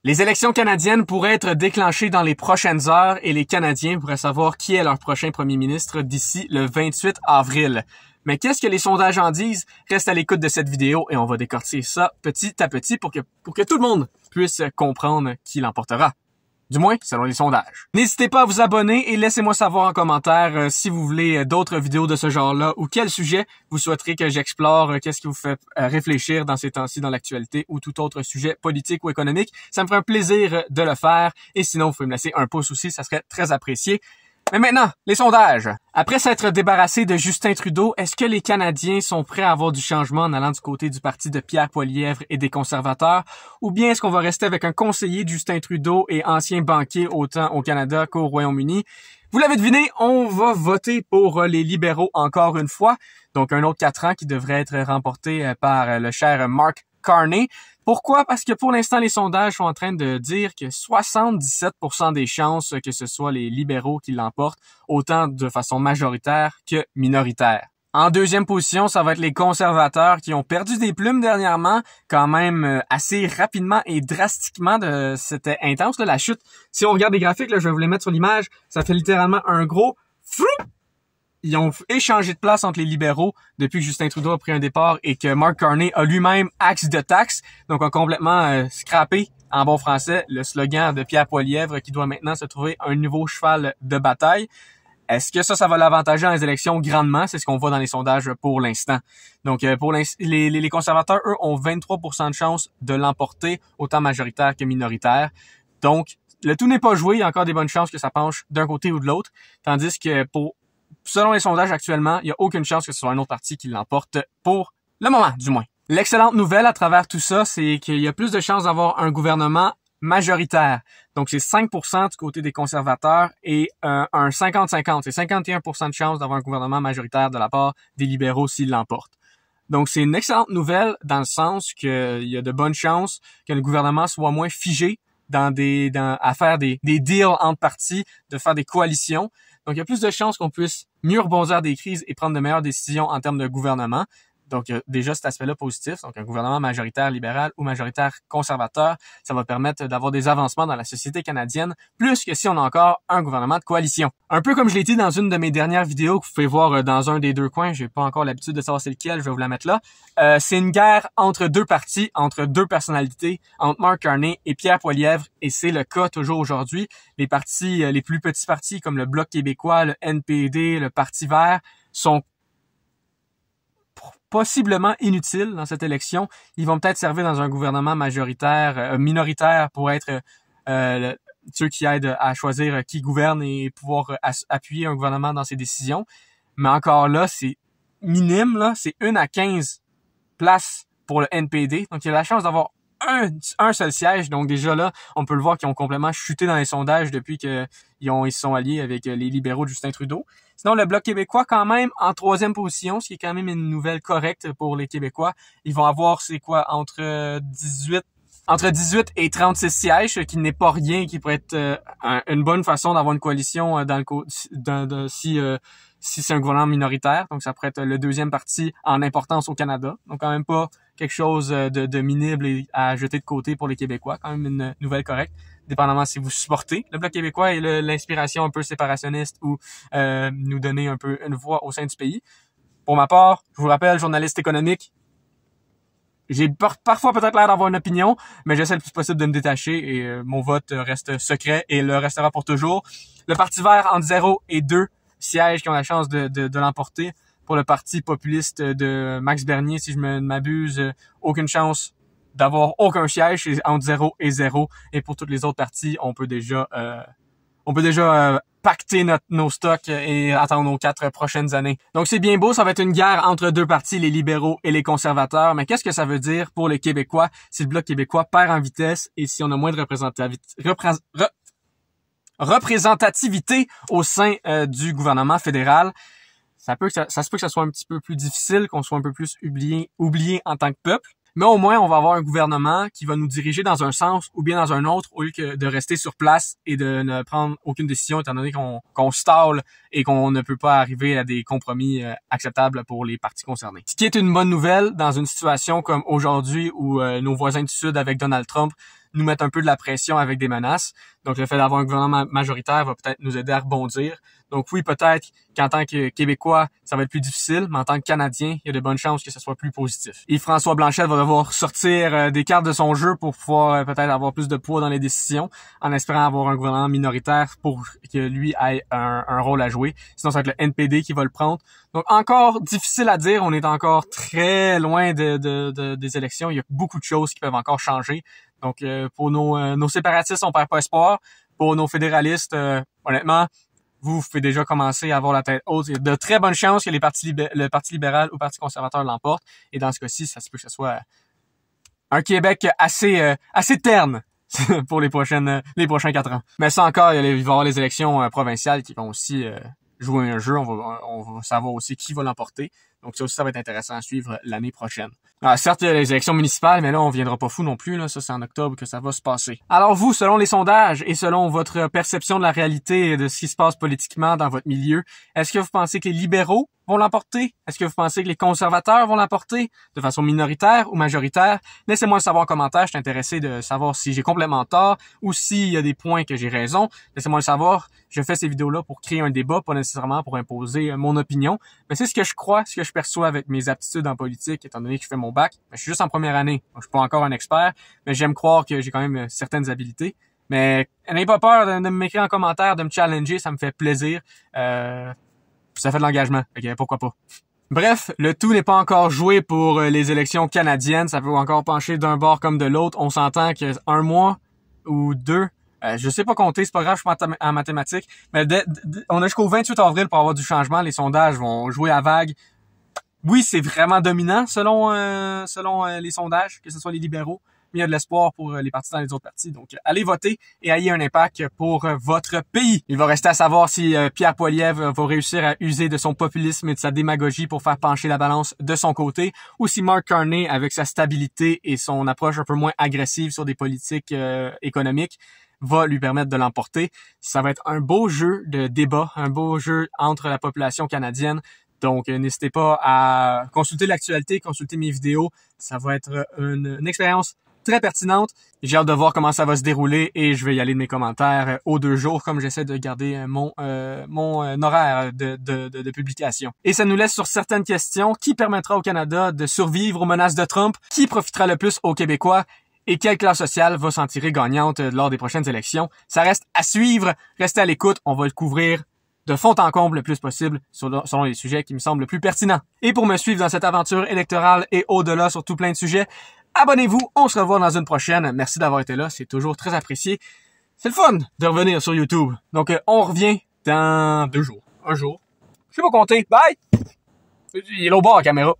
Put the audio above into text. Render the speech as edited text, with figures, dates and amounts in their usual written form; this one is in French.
Les élections canadiennes pourraient être déclenchées dans les prochaines heures et les Canadiens pourraient savoir qui est leur prochain premier ministre d'ici le 28 avril. Mais qu'est-ce que les sondages en disent? Reste à l'écoute de cette vidéo et on va décortiquer ça petit à petit pour que tout le monde puisse comprendre qui l'emportera. Du moins, selon les sondages. N'hésitez pas à vous abonner et laissez-moi savoir en commentaire si vous voulez d'autres vidéos de ce genre-là ou quel sujet vous souhaiterez que j'explore, qu'est-ce qui vous fait réfléchir dans ces temps-ci dans l'actualité ou tout autre sujet politique ou économique. Ça me ferait un plaisir de le faire et sinon, vous pouvez me laisser un pouce aussi, ça serait très apprécié. Mais maintenant, les sondages. Après s'être débarrassé de Justin Trudeau, est-ce que les Canadiens sont prêts à avoir du changement en allant du côté du parti de Pierre Poilievre et des conservateurs? Ou bien est-ce qu'on va rester avec un conseiller de Justin Trudeau et ancien banquier autant au Canada qu'au Royaume-Uni? Vous l'avez deviné, on va voter pour les libéraux encore une fois. Donc un autre 4 ans qui devrait être remporté par le cher Mark Carney. Pourquoi? Parce que pour l'instant, les sondages sont en train de dire que 77% des chances que ce soit les libéraux qui l'emportent, autant de façon majoritaire que minoritaire. En deuxième position, ça va être les conservateurs qui ont perdu des plumes dernièrement, quand même assez rapidement et drastiquement. C'était intense là, la chute. Si on regarde les graphiques, là, je vais vous les mettre sur l'image, ça fait littéralement un gros froup. Ils ont échangé de place entre les libéraux depuis que Justin Trudeau a pris un départ et que Mark Carney a lui-même axe de taxe, donc a complètement scrappé, en bon français, le slogan de Pierre Poilievre qui doit maintenant se trouver un nouveau cheval de bataille. Est-ce que ça va l'avantager dans les élections grandement? C'est ce qu'on voit dans les sondages pour l'instant. Donc, pour les conservateurs, eux, ont 23% de chance de l'emporter, autant majoritaire que minoritaire. Donc, le tout n'est pas joué. Il y a encore des bonnes chances que ça penche d'un côté ou de l'autre. Tandis que selon les sondages actuellement, il n'y a aucune chance que ce soit un autre parti qui l'emporte pour le moment, du moins. L'excellente nouvelle à travers tout ça, c'est qu'il y a plus de chances d'avoir un gouvernement majoritaire. Donc, c'est 5% du côté des conservateurs et un 50-50. C'est 51% de chances d'avoir un gouvernement majoritaire de la part des libéraux s'ils l'emportent. Donc, c'est une excellente nouvelle dans le sens qu'il y a de bonnes chances que le gouvernement soit moins figé à faire des deals entre partis, de faire des coalitions. Donc, il y a plus de chances qu'on puisse mieux rebondir des crises et prendre de meilleures décisions en termes de gouvernement. Donc, déjà, cet aspect-là positif. Donc, un gouvernement majoritaire libéral ou majoritaire conservateur, ça va permettre d'avoir des avancements dans la société canadienne, plus que si on a encore un gouvernement de coalition. Un peu comme je l'ai dit dans une de mes dernières vidéos que vous pouvez voir dans un des deux coins, j'ai pas encore l'habitude de savoir c'est lequel, je vais vous la mettre là. C'est une guerre entre deux partis, entre deux personnalités, entre Mark Carney et Pierre Poilievre, et c'est le cas toujours aujourd'hui. Les partis, les plus petits partis comme le Bloc québécois, le NPD, le Parti vert, sont possiblement inutiles dans cette élection. Ils vont peut-être servir dans un gouvernement minoritaire pour être ceux qui aident à choisir qui gouverne et pouvoir appuyer un gouvernement dans ses décisions. Mais encore là, c'est minime, là. C'est 1 à 15 places pour le NPD. Donc, il y a la chance d'avoir un seul siège. Donc, déjà là, on peut le voir qu'ils ont complètement chuté dans les sondages depuis qu'ils se sont alliés avec les libéraux de Justin Trudeau. Sinon, le Bloc québécois, quand même, en 3e position, ce qui est quand même une nouvelle correcte pour les Québécois. Ils vont avoir, entre 18 et 36 sièges, ce qui n'est pas rien, qui pourrait être une bonne façon d'avoir une coalition si c'est un gouvernement minoritaire. Donc, ça pourrait être le 2e parti en importance au Canada. Donc, quand même pas quelque chose de minable et à jeter de côté pour les Québécois. Quand même une nouvelle correcte, dépendamment si vous supportez le Bloc québécois et l'inspiration un peu séparationniste ou nous donner un peu une voix au sein du pays. Pour ma part, je vous rappelle, journaliste économique, j'ai parfois peut-être l'air d'avoir une opinion, mais j'essaie le plus possible de me détacher et mon vote reste secret et le restera pour toujours. Le Parti vert entre 0 et 2 sièges qui ont la chance de l'emporter. Pour le parti populiste de Max Bernier, si je ne m'abuse, aucune chance d'avoir aucun siège, c'est entre 0 et 0. Et pour toutes les autres partis, on peut déjà pacter nos stocks et attendre nos 4 prochaines années. Donc c'est bien beau, ça va être une guerre entre deux partis, les libéraux et les conservateurs. Mais qu'est-ce que ça veut dire pour les Québécois si le Bloc québécois perd en vitesse et si on a moins de représentativité au sein du gouvernement fédéral? Ça se peut que ça soit un petit peu plus difficile, qu'on soit un peu plus oublié en tant que peuple. Mais au moins, on va avoir un gouvernement qui va nous diriger dans un sens ou bien dans un autre au lieu que de rester sur place et de ne prendre aucune décision étant donné qu'on stall et qu'on ne peut pas arriver à des compromis acceptables pour les partis concernés. Ce qui est une bonne nouvelle dans une situation comme aujourd'hui où nos voisins du Sud avec Donald Trump nous mettre un peu de la pression avec des menaces. Donc, le fait d'avoir un gouvernement majoritaire va peut-être nous aider à rebondir. Donc oui, peut-être qu'en tant que Québécois, ça va être plus difficile, mais en tant que Canadien, il y a de bonnes chances que ce soit plus positif. Et François Blanchet va devoir sortir des cartes de son jeu pour pouvoir peut-être avoir plus de poids dans les décisions, en espérant avoir un gouvernement minoritaire pour que lui ait un rôle à jouer. Sinon, ça va être le NPD qui va le prendre. Donc encore difficile à dire, on est encore très loin des élections. Il y a beaucoup de choses qui peuvent encore changer. Donc pour nos séparatistes, on perd pas espoir. Pour nos fédéralistes, honnêtement, vous pouvez déjà commencer à avoir la tête haute. Il y a de très bonnes chances que le Parti libéral ou le Parti conservateur l'emporte. Et dans ce cas-ci, ça se peut que ce soit un Québec assez terne pour les prochains 4 ans. Mais ça encore, il va y avoir les élections provinciales qui vont aussi jouer un jeu. On va savoir aussi qui va l'emporter. Donc ça aussi, ça va être intéressant à suivre l'année prochaine. Alors, certes, il y a les élections municipales, mais là, on viendra pas fou non plus. Là, ça, c'est en octobre que ça va se passer. Alors vous, selon les sondages et selon votre perception de la réalité et de ce qui se passe politiquement dans votre milieu, est-ce que vous pensez que les libéraux vont l'emporter? Est-ce que vous pensez que les conservateurs vont l'emporter de façon minoritaire ou majoritaire? Laissez-moi le savoir en commentaire. Je suis intéressé de savoir si j'ai complètement tort ou s'il y a des points que j'ai raison. Laissez-moi le savoir. Je fais ces vidéos-là pour créer un débat, pas nécessairement pour imposer mon opinion. Mais c'est ce que je crois, ce que je perçois avec mes aptitudes en politique, étant donné que je fais mon bac. Je suis juste en première année, donc je suis pas encore un expert, mais j'aime croire que j'ai quand même certaines habiletés. Mais n'ayez pas peur de m'écrire en commentaire, de me challenger, ça me fait plaisir. Ça fait de l'engagement, ok, pourquoi pas. Bref, le tout n'est pas encore joué pour les élections canadiennes, ça peut encore pencher d'un bord comme de l'autre. On s'entend que 1 mois ou 2, je sais pas compter, c'est pas grave, je suis pas en mathématiques, mais on a jusqu'au 28 avril pour avoir du changement. Les sondages vont jouer à vague. Oui, c'est vraiment dominant selon les sondages, que ce soit les libéraux, mais il y a de l'espoir pour les partis dans les autres partis. Donc, allez voter et ayez un impact pour votre pays. Il va rester à savoir si Pierre Poilievre va réussir à user de son populisme et de sa démagogie pour faire pencher la balance de son côté, ou si Mark Carney, avec sa stabilité et son approche un peu moins agressive sur des politiques économiques, va lui permettre de l'emporter. Ça va être un beau jeu de débat, un beau jeu entre la population canadienne. Donc, n'hésitez pas à consulter l'actualité, consulter mes vidéos. Ça va être une expérience très pertinente. J'ai hâte de voir comment ça va se dérouler et je vais y aller de mes commentaires aux 2 jours comme j'essaie de garder mon horaire de publication. Et ça nous laisse sur certaines questions. Qui permettra au Canada de survivre aux menaces de Trump? Qui profitera le plus aux Québécois? Et quelle classe sociale va s'en tirer gagnante lors des prochaines élections? Ça reste à suivre. Restez à l'écoute. On va le couvrir de fond en comble le plus possible selon les sujets qui me semblent le plus pertinents. Et pour me suivre dans cette aventure électorale et au-delà sur tout plein de sujets, abonnez-vous, on se revoit dans une prochaine. Merci d'avoir été là, c'est toujours très apprécié. C'est le fun de revenir sur YouTube. Donc on revient dans 2 jours. 1 jour. Je sais pas compter. Bye! Il est au bord la caméra.